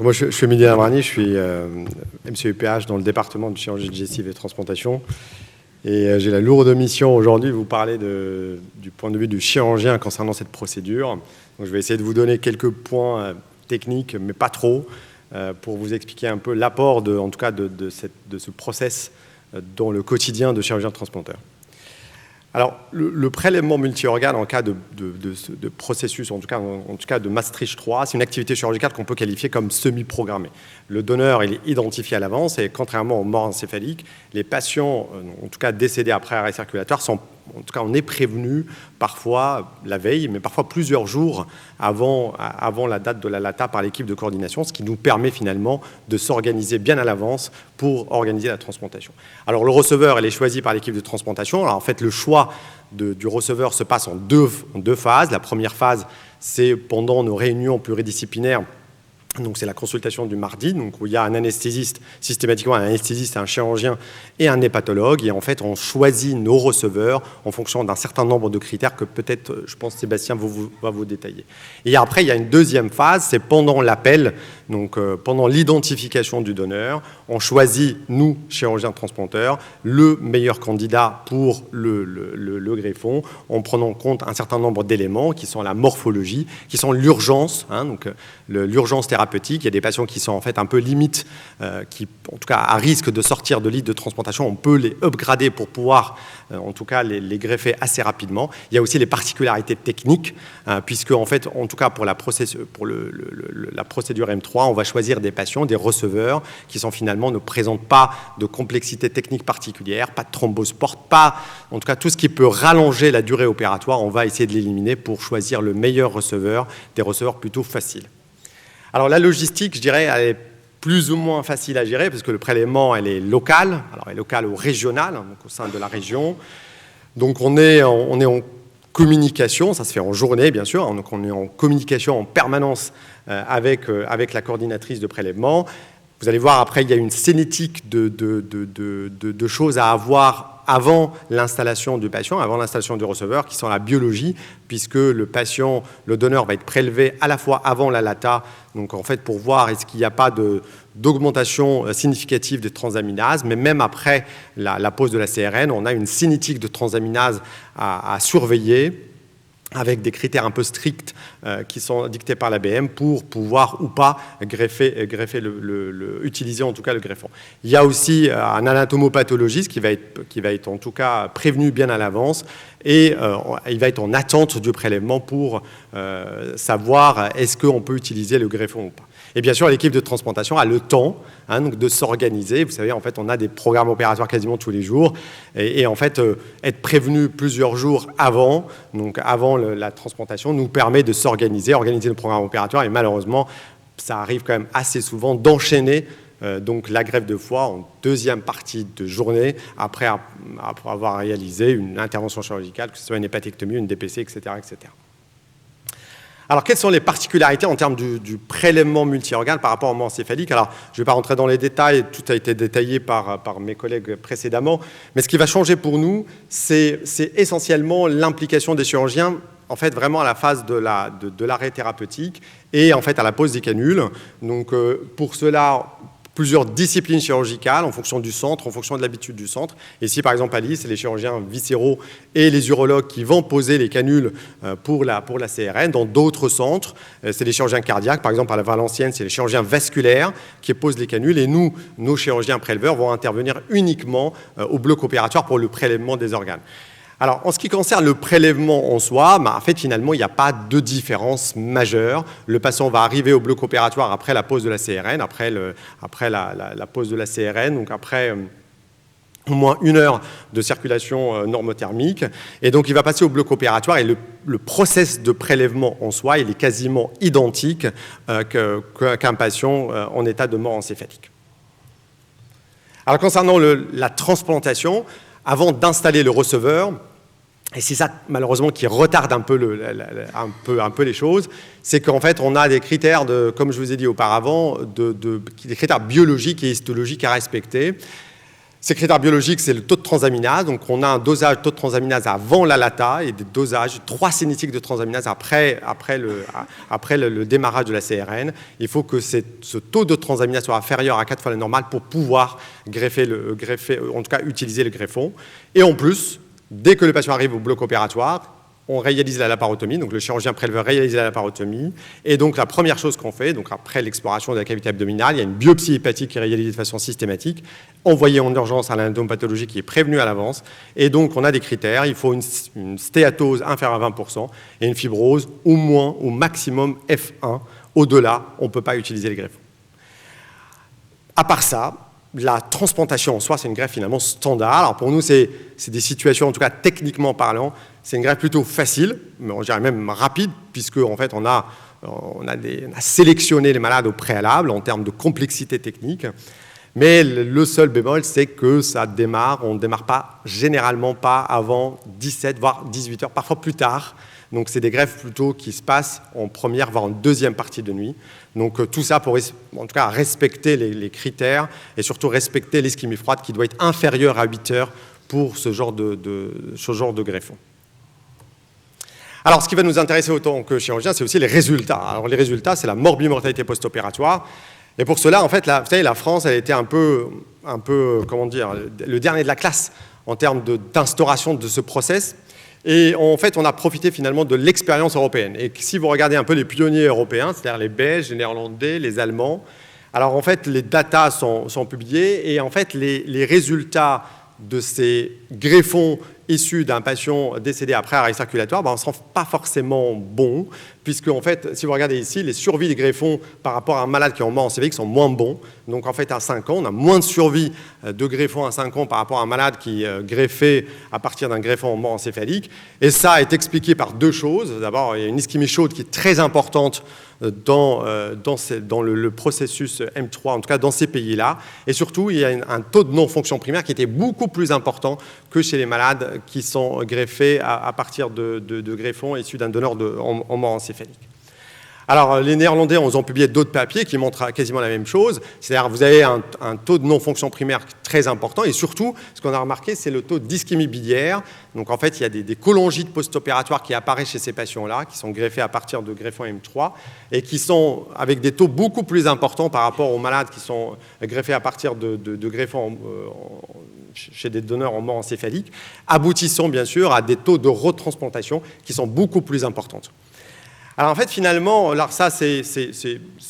Moi, je suis Émilien Lavrani, je suis MCEPH dans le département de chirurgie digestive et de transplantation. Et j'ai la lourde mission aujourd'hui de vous parler du point de vue du chirurgien concernant cette procédure. Donc, je vais essayer de vous donner quelques points techniques, mais pas trop, pour vous expliquer un peu l'apport, en tout cas, de ce process dans le quotidien de chirurgien transplanteur. Alors, le prélèvement multi-organe en cas de processus, en tout cas de Maastricht 3, c'est une activité chirurgicale qu'on peut qualifier comme semi-programmée. Le donneur, il est identifié à l'avance et contrairement aux morts encéphaliques, les patients, en tout cas décédés après arrêt circulatoire, en tout cas, on est prévenu parfois la veille, mais parfois plusieurs jours avant la date de la LATA par l'équipe de coordination, ce qui nous permet finalement de s'organiser bien à l'avance pour organiser la transplantation. Alors, le receveur, il est choisi par l'équipe de transplantation. Alors, en fait, le choix du receveur se passe en deux phases. La première phase, c'est pendant nos réunions pluridisciplinaires. Donc, c'est la consultation du mardi, donc, où il y a un anesthésiste, systématiquement un anesthésiste, un chirurgien et un hépatologue. Et en fait, on choisit nos receveurs en fonction d'un certain nombre de critères que peut-être, je pense, Sébastien va vous détailler. Et après, il y a une deuxième phase, c'est pendant l'appel, donc pendant l'identification du donneur, on choisit, nous, chirurgiens transplanteurs, le meilleur candidat pour le greffon, en prenant en compte un certain nombre d'éléments qui sont la morphologie, qui sont l'urgence, donc l'urgence thérapeutique. Il y a des patients qui sont en fait un peu limites, qui en tout cas à risque de sortir de lit de transplantation. On peut les upgrader pour pouvoir en tout cas les greffer assez rapidement. Il y a aussi les particularités techniques, puisque en fait, en tout cas pour la procédure M3, on va choisir des patients, des receveurs qui sont finalement ne présentent pas de complexité technique particulière, pas de thrombose porte, pas en tout cas tout ce qui peut rallonger la durée opératoire. On va essayer de l'éliminer pour choisir le meilleur receveur, des receveurs plutôt faciles. Alors la logistique, je dirais, elle est plus ou moins facile à gérer parce que le prélèvement, elle est locale. Alors elle est locale ou régionale, donc au sein de la région. Donc on est en communication, ça se fait en journée bien sûr, donc on est en communication en permanence avec la coordinatrice de prélèvement. Vous allez voir après, il y a une cinétique de choses à avoir avant l'installation du patient, avant l'installation du receveur, qui sont la biologie, puisque le patient, le donneur va être prélevé à la fois avant la LATA, donc en fait pour voir est-ce qu'il n'y a pas d'augmentation significative des transaminases, mais même après la pose de la CRN, on a une cinétique de transaminase à surveiller, avec des critères un peu stricts qui sont dictés par l'ABM pour pouvoir ou pas utiliser en tout cas le greffon. Il y a aussi un anatomopathologiste qui va être en tout cas prévenu bien à l'avance et il va être en attente du prélèvement pour savoir est-ce qu'on peut utiliser le greffon ou pas. Et bien sûr, l'équipe de transplantation a le temps donc de s'organiser. Vous savez, en fait, on a des programmes opératoires quasiment tous les jours. Et en fait, être prévenu plusieurs jours avant, donc avant la transplantation, nous permet de s'organiser, organiser le programme opératoire. Et malheureusement, ça arrive quand même assez souvent d'enchaîner donc la greffe de foie en deuxième partie de journée après avoir réalisé une intervention chirurgicale, que ce soit une hépatectomie, une DPC, etc., etc. Alors, quelles sont les particularités en termes du prélèvement multi-organe par rapport au mort encéphalique? Alors, je ne vais pas rentrer dans les détails, tout a été détaillé par mes collègues précédemment, mais ce qui va changer pour nous, c'est essentiellement l'implication des chirurgiens, en fait, vraiment à la phase de l'arrêt thérapeutique et en fait à la pose des canules. Donc, pour cela, plusieurs disciplines chirurgicales en fonction du centre, en fonction de l'habitude du centre. Ici, par exemple, à Lille, c'est les chirurgiens viscéraux et les urologues qui vont poser les canules pour la CRN. Dans d'autres centres, c'est les chirurgiens cardiaques. Par exemple, à la Valencienne, c'est les chirurgiens vasculaires qui posent les canules. Et nous, nos chirurgiens préleveurs vont intervenir uniquement au bloc opératoire pour le prélèvement des organes. Alors, en ce qui concerne le prélèvement en soi, en fait, finalement, il n'y a pas de différence majeure. Le patient va arriver au bloc opératoire après la pose de la CRN, après la pose de la CRN, donc après au moins 1 heure de circulation normothermique. Et donc, il va passer au bloc opératoire et le process de prélèvement en soi, il est quasiment identique qu'un patient en état de mort encéphalique. Alors, concernant la transplantation, avant d'installer le receveur, et c'est ça malheureusement qui retarde un peu les choses, c'est qu'en fait on a des critères, comme je vous ai dit auparavant, des critères biologiques et histologiques à respecter. Ces critères biologiques, c'est le taux de transaminase. Donc, on a un dosage de taux de transaminase avant la LATA et des dosages 3 cinétiques de transaminase après le démarrage de la CRN. Il faut que ce taux de transaminase soit inférieur à 4 fois la normale pour pouvoir en tout cas utiliser le greffon. Et en plus, dès que le patient arrive au bloc opératoire, on réalise la laparotomie, donc le chirurgien préleveur réalise la laparotomie, et donc la première chose qu'on fait, donc après l'exploration de la cavité abdominale, il y a une biopsie hépatique qui est réalisée de façon systématique, envoyée en urgence à l'anatomopathologie qui est prévenue à l'avance, et donc on a des critères, il faut une stéatose inférieure à 20% et une fibrose au moins, au maximum F1, au-delà, on ne peut pas utiliser les greffons. À part ça, la transplantation en soi, c'est une greffe finalement standard. Alors pour nous, c'est des situations, en tout cas techniquement parlant, c'est une greffe plutôt facile, mais on dirait même rapide, puisque en fait on a sélectionné les malades au préalable en termes de complexité technique. Mais le seul bémol, c'est que ça démarre, on ne démarre pas, généralement pas avant 17, voire 18 heures, parfois plus tard. Donc c'est des greffes plutôt qui se passent en première, voire en deuxième partie de nuit. Donc tout ça pour, en tout cas, respecter les critères et surtout respecter l'ischémie froide qui doit être inférieure à 8 heures pour ce genre de greffon. Alors, ce qui va nous intéresser autant que chirurgien, c'est aussi les résultats. Alors, les résultats, c'est la morbimortalité post-opératoire. Et pour cela, en fait, vous savez, la France, elle était un peu, comment dire, le dernier de la classe en termes d'instauration de ce process. Et en fait, on a profité finalement de l'expérience européenne. Et si vous regardez un peu les pionniers européens, c'est-à-dire les Belges, les Néerlandais, les Allemands, alors en fait, les datas sont publiés et en fait, les résultats de ces greffons issus d'un patient décédé après arrêt circulatoire, ne sont pas forcément bons, puisque en fait, si vous regardez ici, les survies des greffons par rapport à un malade qui est en mort encéphalique sont moins bons. Donc en fait, à 5 ans, on a moins de survie de greffons à 5 ans par rapport à un malade qui est greffé à partir d'un greffon en mort encéphalique. Et ça est expliqué par deux choses. D'abord, il y a une ischémie chaude qui est très importante dans le processus M3, en tout cas dans ces pays-là. Et surtout, il y a un taux de non-fonction primaire qui était beaucoup plus important que chez les malades qui sont greffés à partir de greffons issus d'un donneur en mort encéphalique. Alors, les Néerlandais ont publié d'autres papiers qui montrent quasiment la même chose. C'est-à-dire vous avez un taux de non-fonction primaire très important. Et surtout, ce qu'on a remarqué, c'est le taux d'ischémie biliaire. Donc, en fait, il y a des cholangites post-opératoires qui apparaissent chez ces patients-là, qui sont greffés à partir de greffons M3 et qui sont avec des taux beaucoup plus importants par rapport aux malades qui sont greffés à partir de greffons chez des donneurs en mort encéphalique, aboutissant bien sûr à des taux de retransplantation qui sont beaucoup plus importants. Alors en fait, finalement, alors ça, c'est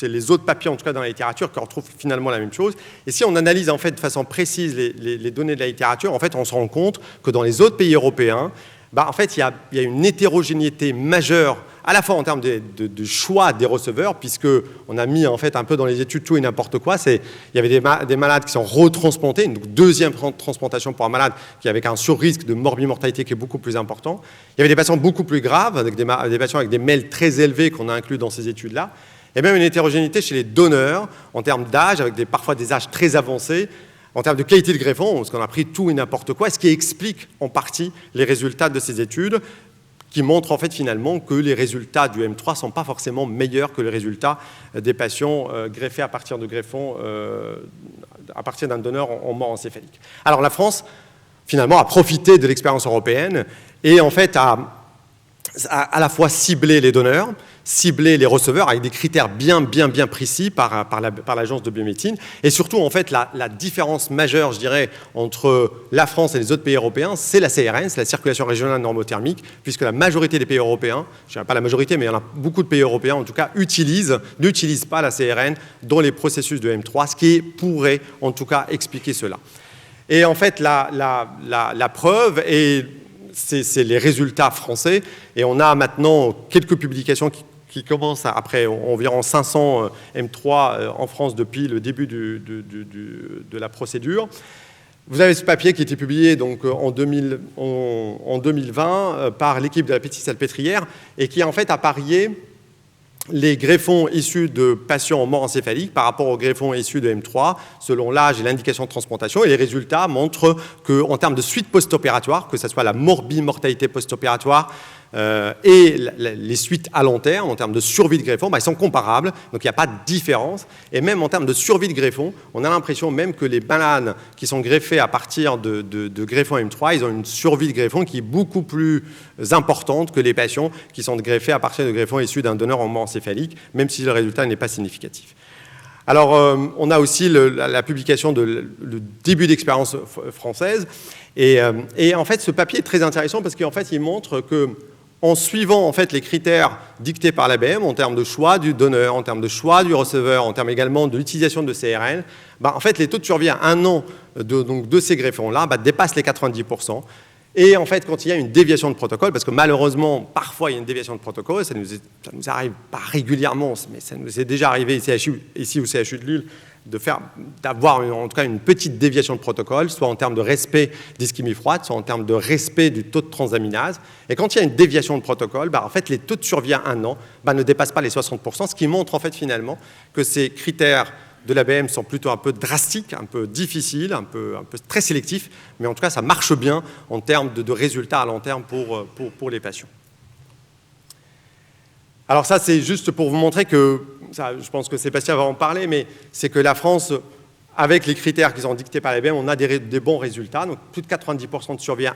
les autres papiers, en tout cas dans la littérature, qui retrouvent finalement la même chose. Et si on analyse en fait de façon précise les données de la littérature, en fait, on se rend compte que dans les autres pays européens, en fait, il y a une hétérogénéité majeure, à la fois en termes de choix des receveurs, puisqu'on a mis en fait un peu dans les études tout et n'importe quoi. Il y avait des malades qui sont retransplantés, une deuxième transplantation pour un malade qui avec un surrisque de morbimortalité qui est beaucoup plus important. Il y avait des patients beaucoup plus graves, avec des patients avec des MEL très élevés qu'on a inclus dans ces études-là. Et même une hétérogénéité chez les donneurs, en termes d'âge, avec parfois des âges très avancés, en termes de qualité de greffon, parce qu'on a pris tout et n'importe quoi, ce qui explique en partie les résultats de ces études, qui montrent en fait finalement que les résultats du M3 ne sont pas forcément meilleurs que les résultats des patients greffés à partir de greffons, à partir d'un donneur en mort encéphalique. Alors la France, finalement, a profité de l'expérience européenne et en fait a à la fois ciblé les donneurs, ciblé les receveurs avec des critères bien précis par l'agence de biomédecine. Et surtout, en fait, la différence majeure, je dirais, entre la France et les autres pays européens, c'est la CRN, c'est la circulation régionale normothermique, puisque la majorité des pays européens, je ne dirais pas la majorité, mais il y en a beaucoup de pays européens, en tout cas, n'utilisent pas la CRN dans les processus de M3, ce qui pourrait, en tout cas, expliquer cela. Et en fait, la preuve est... C'est les résultats français. Et on a maintenant quelques publications qui commencent après environ 500 M3 en France depuis le début de la procédure. Vous avez ce papier qui a été publié donc, en 2020 par l'équipe de la Petit-Salpêtrière et qui en fait a parié les greffons issus de patients en mort encéphalique par rapport aux greffons issus de M3 selon l'âge et l'indication de transplantation. Et les résultats montrent qu'en termes de suite post-opératoire, que ce soit la morbimortalité post-opératoire, et les suites à long terme, en termes de survie de greffon, ils sont comparables, donc il n'y a pas de différence. Et même en termes de survie de greffon, on a l'impression même que les malades qui sont greffés à partir de greffons M3, ils ont une survie de greffon qui est beaucoup plus importante que les patients qui sont greffés à partir de greffons issus d'un donneur en mort encéphalique, même si le résultat n'est pas significatif. Alors, on a aussi la publication le début d'expérience française. Et en fait, ce papier est très intéressant parce qu'en fait, il montre qu'en suivant en fait, les critères dictés par l'ABM en termes de choix du donneur, en termes de choix du receveur, en termes également de l'utilisation de CRL, en fait, les taux de survie à 1 an de ces greffons-là dépassent les 90%. Et en fait, quand il y a une déviation de protocole, parce que malheureusement, parfois, il y a une déviation de protocole, ça nous arrive pas régulièrement, mais ça nous est déjà arrivé ici au CHU de Lille, d'avoir en tout cas une petite déviation de protocole, soit en termes de respect d'ischémie froide, soit en termes de respect du taux de transaminase. Et quand il y a une déviation de protocole, en fait, les taux de survie à 1 an ne dépassent pas les 60%, ce qui montre en fait finalement que ces critères de l'ABM sont plutôt un peu drastiques, un peu difficiles, un peu très sélectifs, mais en tout cas, ça marche bien en termes de résultats à long terme pour les patients. Alors ça, c'est juste pour vous montrer que, ça, je pense que Sébastien va en parler, mais c'est que la France, avec les critères qui sont dictés par l'ABM, on a des bons résultats, donc plus de 90% de survie à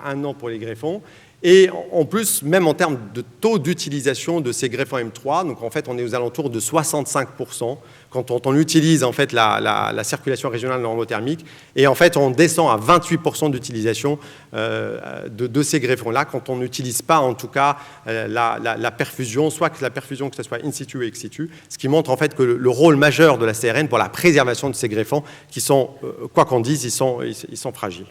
1 an pour les greffons. Et en plus, même en termes de taux d'utilisation de ces greffons M3, donc en fait, on est aux alentours de 65% quand on utilise en fait la circulation régionale normothermique. Et en fait, on descend à 28% d'utilisation de ces greffons-là quand on n'utilise pas en tout cas la perfusion, soit que la perfusion que ce soit in situ ou ex situ, ce qui montre en fait que le rôle majeur de la CRN pour la préservation de ces greffons qui sont, quoi qu'on dise, ils sont fragiles.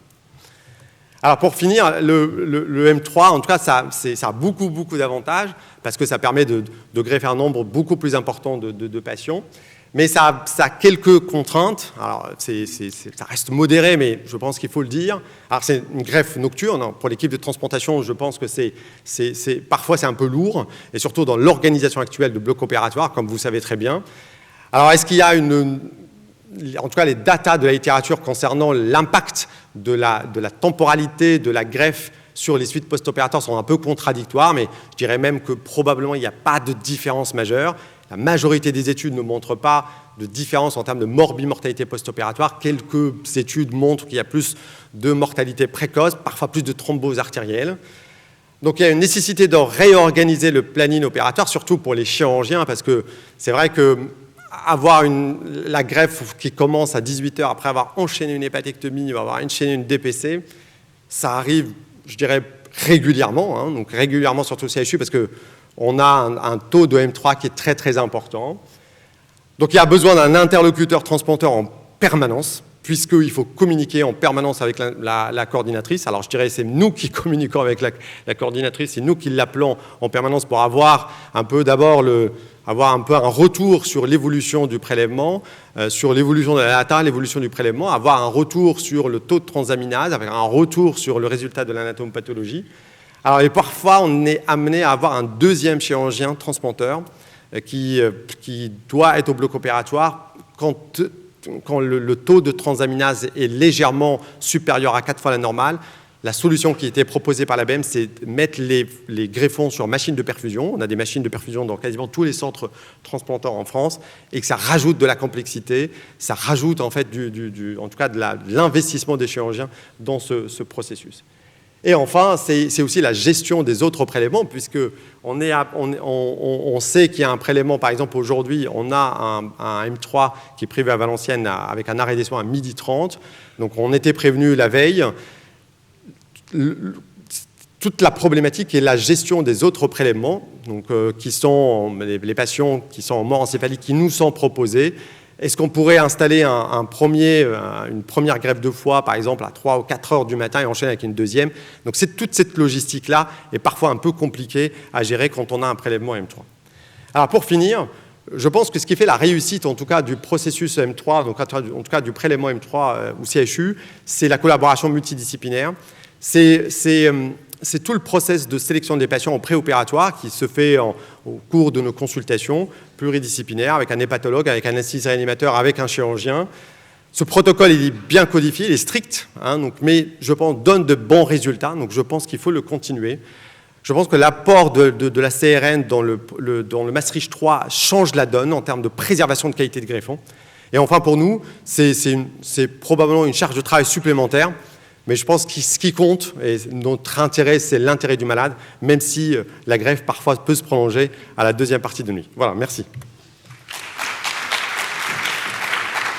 Alors pour finir, le M3, en tout cas, ça a beaucoup d'avantages parce que ça permet de greffer un nombre beaucoup plus important de patients. Mais ça a quelques contraintes. Alors ça reste modéré, mais je pense qu'il faut le dire. Alors c'est une greffe nocturne. Pour l'équipe de transplantation, je pense que parfois c'est un peu lourd, et surtout dans l'organisation actuelle de bloc opératoire, comme vous savez très bien. Alors est-ce qu'il y a en tout cas, les datas de la littérature concernant l'impact de la temporalité de la greffe sur les suites post-opératoires sont un peu contradictoires, mais je dirais même que probablement il n'y a pas de différence majeure. La majorité des études ne montrent pas de différence en termes de morbimortalité post-opératoire. Quelques études montrent qu'il y a plus de mortalité précoce, parfois plus de thrombose artérielle. Donc il y a une nécessité de réorganiser le planning opératoire, surtout pour les chirurgiens, parce que c'est vrai que avoir la greffe qui commence à 18 heures après avoir enchaîné une hépatectomie ou avoir enchaîné une DPC, ça arrive, je dirais, régulièrement, donc régulièrement surtout au CHU parce qu'on a un taux de M3 qui est très important. Donc il y a besoin d'un interlocuteur transplanteur en permanence, puisqu'il faut communiquer en permanence avec la coordinatrice. Alors je dirais c'est nous qui communiquons avec la coordinatrice, c'est nous qui l'appelons en permanence pour avoir un peu d'abord un retour sur l'évolution du prélèvement, sur l'évolution de la data, l'évolution du prélèvement, avoir un retour sur le taux de transaminase, avec un retour sur le résultat de l'anatomopathologie. Alors et parfois on est amené à avoir un deuxième chirurgien transplanteur qui doit être au bloc opératoire quand le taux de transaminase est légèrement supérieur à 4 fois la normale. La solution qui était proposée par l'ABM, c'est de mettre les greffons sur machines de perfusion. On a des machines de perfusion dans quasiment tous les centres transplanteurs en France et que ça rajoute de la complexité, ça rajoute en fait en tout cas de l'investissement des chirurgiens dans ce processus. Et enfin, c'est aussi la gestion des autres prélèvements, puisqu'on sait qu'il y a un prélèvement, par exemple aujourd'hui, on a un M3 qui est prévu à Valenciennes avec un arrêt des soins à 12h30. Donc on était prévenu la veille. Toute la problématique est la gestion des autres prélèvements, donc, qui sont les patients qui sont en mort encéphalique qui nous sont proposés. Est-ce qu'on pourrait installer une première greffe de foie, par exemple, à 3 ou 4 heures du matin et enchaîner avec une deuxième? Donc toute cette logistique-là est parfois un peu compliquée à gérer quand on a un prélèvement M3. Alors pour finir, je pense que ce qui fait la réussite, en tout cas, du processus M3, donc en tout cas du prélèvement M3 ou CHU, c'est la collaboration multidisciplinaire. C'est tout le process de sélection des patients en préopératoire qui se fait au cours de nos consultations pluridisciplinaires avec un hépatologue, avec un anesthésiste-réanimateur, avec un chirurgien. Ce protocole, il est bien codifié, il est strict, mais je pense donne de bons résultats, donc je pense qu'il faut le continuer. Je pense que l'apport de la CRN dans le Maastricht 3 change la donne en termes de préservation de qualité de greffon. Et enfin, pour nous, c'est probablement une charge de travail supplémentaire, mais je pense que ce qui compte, et notre intérêt, c'est l'intérêt du malade, même si la greffe, parfois, peut se prolonger à la deuxième partie de nuit. Voilà, merci.